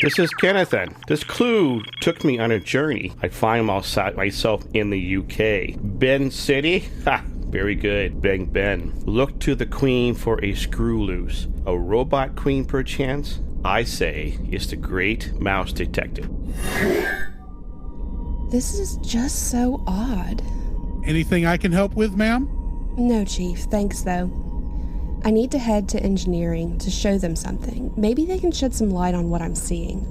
This is Kennethan. This clue took me on a journey. I find myself in the UK. Ben City? Ha! Very good. Bang Ben. Look to the queen for a screw loose. A robot queen perchance? I say it's the great mouse detective. This is just so odd. Anything I can help with, ma'am? No, Chief. Thanks, though. I need to head to engineering to show them something. Maybe they can shed some light on what I'm seeing.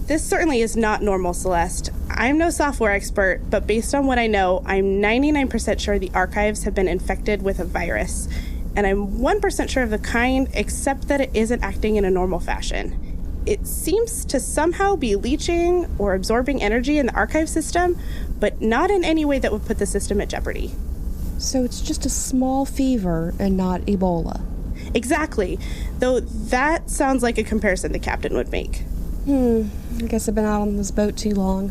This certainly is not normal, Celeste. I'm no software expert, but based on what I know, I'm 99% sure the archives have been infected with a virus. And I'm 1% sure of the kind, except that it isn't acting in a normal fashion. It seems to somehow be leaching or absorbing energy in the archive system, but not in any way that would put the system at jeopardy. So it's just a small fever and not Ebola. Exactly. Though that sounds like a comparison the captain would make. I guess I've been out on this boat too long.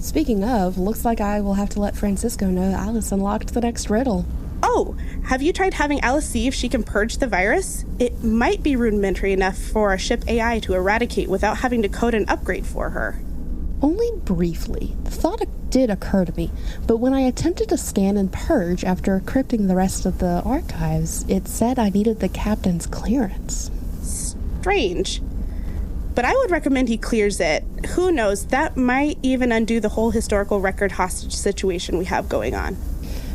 Speaking of, looks like I will have to let Francisco know that Alice unlocked the next riddle. Oh, have you tried having Alice see if she can purge the virus? It might be rudimentary enough for a ship AI to eradicate without having to code an upgrade for her. Only briefly. The thought did occur to me, but when I attempted to scan and purge after encrypting the rest of the archives, it said I needed the captain's clearance. Strange. But I would recommend he clears it. Who knows, that might even undo the whole historical record hostage situation we have going on.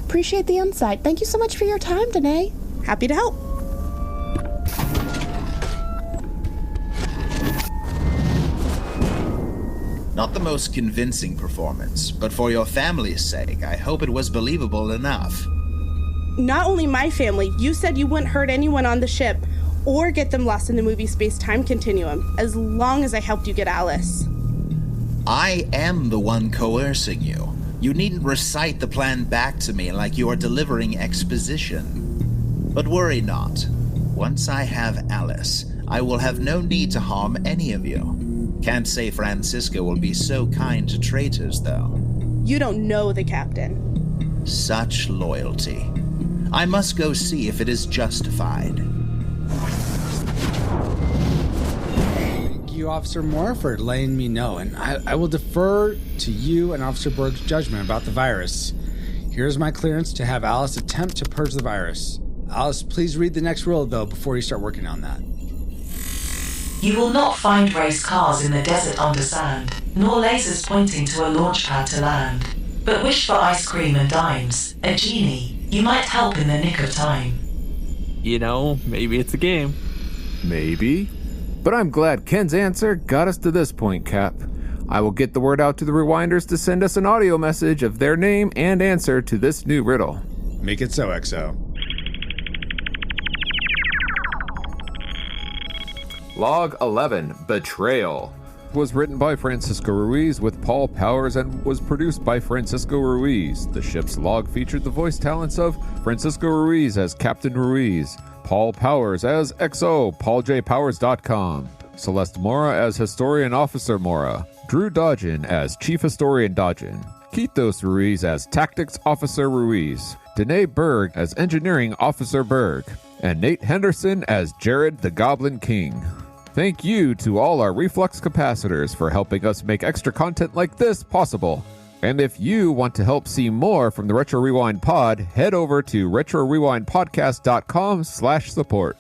Appreciate the insight. Thank you so much for your time, Danae. Happy to help. Not the most convincing performance, but for your family's sake, I hope it was believable enough. Not only my family, you said you wouldn't hurt anyone on the ship or get them lost in the movie space-time continuum, as long as I helped you get Alice. I am the one coercing you. You needn't recite the plan back to me like you are delivering exposition. But worry not. Once I have Alice, I will have no need to harm any of you. Can't say Francisco will be so kind to traitors, though. You don't know the captain. Such loyalty. I must go see if it is justified. Thank you, Officer Moore, for letting me know, and I will defer to you and Officer Berg's judgment about the virus. Here's my clearance to have Alice attempt to purge the virus. Alice, please read the next rule, though, before you start working on that. You will not find race cars in the desert under sand, nor lasers pointing to a launch pad to land. But wish for ice cream and dimes. A genie, you might help in the nick of time. You know, maybe it's a game. Maybe. But I'm glad Ken's answer got us to this point, Cap. I will get the word out to the Rewinders to send us an audio message of their name and answer to this new riddle. Make it so, XO. Log 11, Betrayal, was written by Francisco Ruiz with Paul Powers and was produced by Francisco Ruiz. The ship's log featured the voice talents of Francisco Ruiz as Captain Ruiz, Paul Powers as XO, PaulJPowers.com, Celeste Mora as Historian Officer Mora, Drew Dodgen as Chief Historian Dodgen, Kitos Ruiz as Tactics Officer Ruiz, Danae Berg as Engineering Officer Berg, and Nate Henderson as Jaerod the Goblin King. Thank you to all our Reflux capacitors for helping us make extra content like this possible. And if you want to help see more from the Retro Rewind Pod, head over to retrorewindpodcast.com/support.